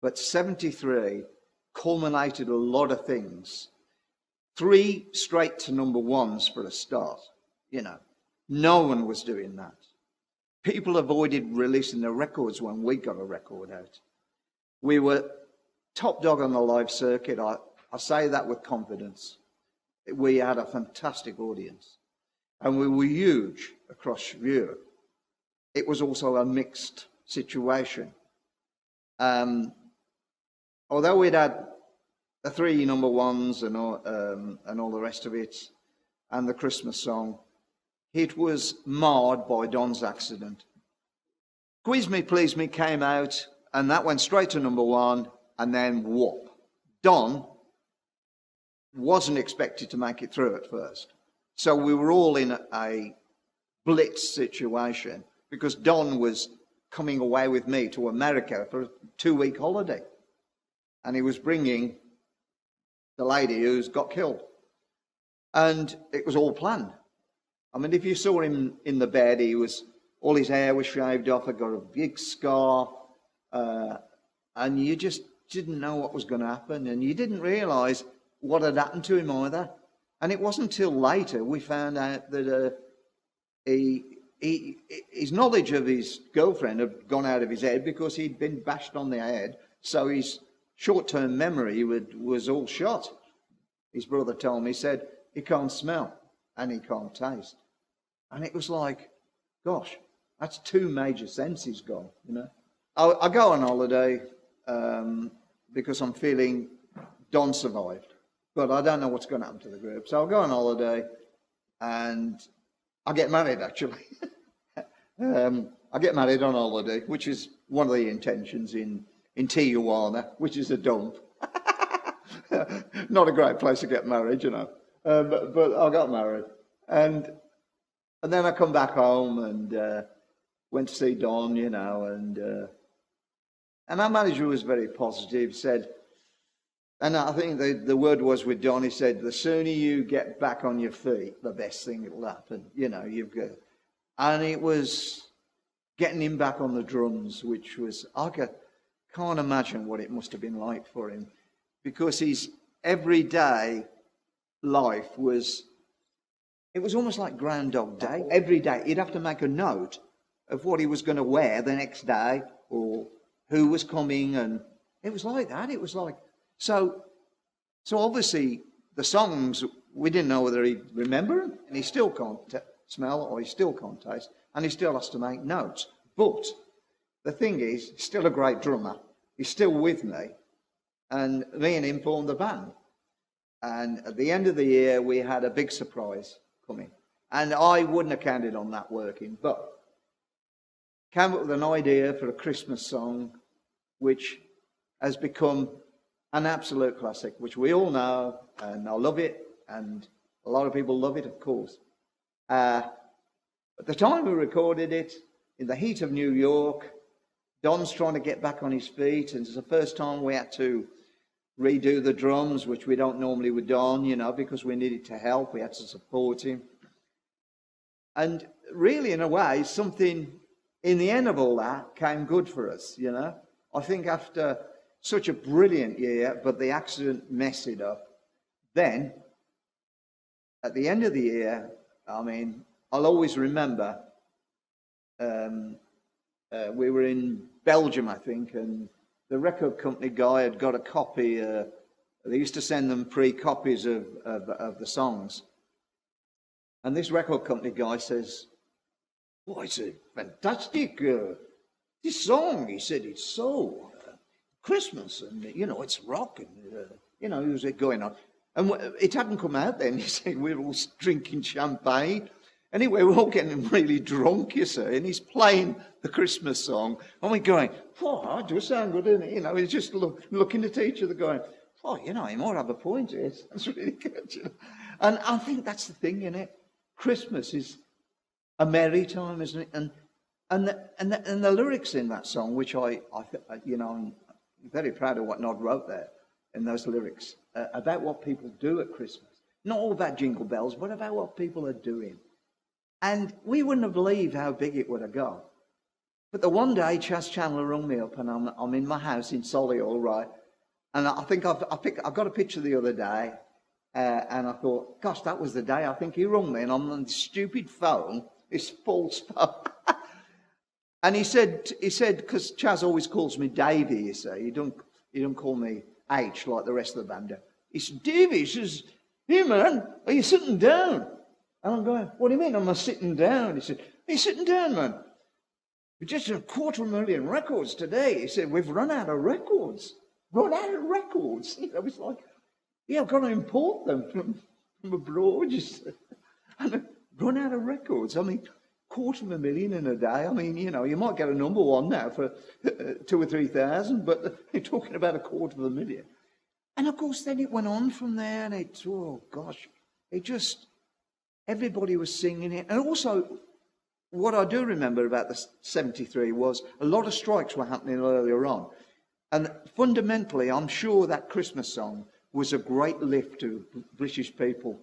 But 73 culminated a lot of things. 3 straight to number ones for a start. You know, no one was doing that. People avoided releasing their records when we got a record out. We were top dog on the live circuit. I say that with confidence. We had a fantastic audience. And we were huge across Europe. It was also a mixed situation. Although we'd had the 3 number ones and all the rest of it, and the Christmas song, it was marred by Don's accident. Skweeze Me Pleaze Me came out, and that went straight to number 1, and then whoop. Don wasn't expected to make it through at first. So we were all in a blitz situation because Don was coming away with me to America for a 2-week holiday. And he was bringing the lady who's got killed. And it was all planned. I mean, if you saw him in the bed, all his hair was shaved off, he'd got a big scar, and you just didn't know what was going to happen, and you didn't realise what had happened to him either. And it wasn't until later we found out that his knowledge of his girlfriend had gone out of his head because he'd been bashed on the head, so his short-term memory was all shot. His brother told me, he said, he can't smell and he can't taste. And it was like, gosh, that's 2 major senses gone, you know. I go on holiday because I'm feeling Don survived, but I don't know what's going to happen to the group. So I'll go on holiday and I get married, actually. I get married on holiday, which is one of the intentions in Tijuana, which is a dump. Not a great place to get married, you know. But I got married. And then I come back home and went to see Don, you know, and our manager was very positive, said, and I think the word was with Don, he said, the sooner you get back on your feet, the best thing that will happen, you know, you've got. And it was getting him back on the drums, which was, can't imagine what it must have been like for him, because his everyday life it was almost like Groundhog Day. Every day he'd have to make a note of what he was going to wear the next day or who was coming, and it was like that. It was like, so obviously the songs, we didn't know whether he'd remember them, and he still can't smell or he still can't taste, and he still has to make notes. But the thing is, he's still a great drummer. He's still with me, and me and him formed the band. And at the end of the year, we had a big surprise coming. And I wouldn't have counted on that working, but came up with an idea for a Christmas song, which has become an absolute classic, which we all know, and I love it, and a lot of people love it, of course. At the time we recorded it, in the heat of New York, Don's trying to get back on his feet, and it's the first time we had to redo the drums, which we don't normally with Don, you know, because we needed to help, we had to support him. And really, in a way, something in the end of all that came good for us, you know. I think after such a brilliant year, but the accident messed it up, then, at the end of the year, I mean, I'll always remember, we were in Belgium, I think, and the record company guy had got a copy. They used to send them pre-copies of the songs. And this record company guy says, "Oh, it's a fantastic this song." He said, "It's so Christmas, and you know, it's rock, and you know, was it going on?" And it hadn't come out then. You see, we were all drinking champagne. Anyway, we're all getting really drunk, you see, and he's playing the Christmas song, and we're going, "Oh, it does sound good, doesn't it?" You know, he's just looking at each other going, "Oh, you know, he might have a point here. That's really good." You know? And I think that's the thing, isn't it? Christmas is a merry time, isn't it? And the lyrics in that song, which I you know, I'm very proud of what Nod wrote there in those lyrics about what people do at Christmas. Not all about jingle bells, but about what people are doing. And we wouldn't have believed how big it would have gone. But the one day, Chas Chandler rung me up, and I'm in my house in Solihull, right? And I think I got a picture the other day, and I thought, gosh, that was the day. I think he rung me, and I'm on this stupid phone, this false phone. And he said, because Chas always calls me Davey, you see. He don't call me H like the rest of the band. He said, Davey, he says, hey man, are you sitting down? And I'm going, what do you mean, am I sitting down? He said, are you sitting down, man? We just had 250,000 records today. He said, we've run out of records. Run out of records. I was like, yeah, I've got to import them from abroad. And run out of records. I mean, 250,000 in a day. I mean, you know, you might get a number one now for 2,000 or 3,000, but you're talking about 250,000. And of course, then it went on from there, and everybody was singing it. And also, what I do remember about the 73 was a lot of strikes were happening earlier on. And fundamentally, I'm sure that Christmas song was a great lift to British people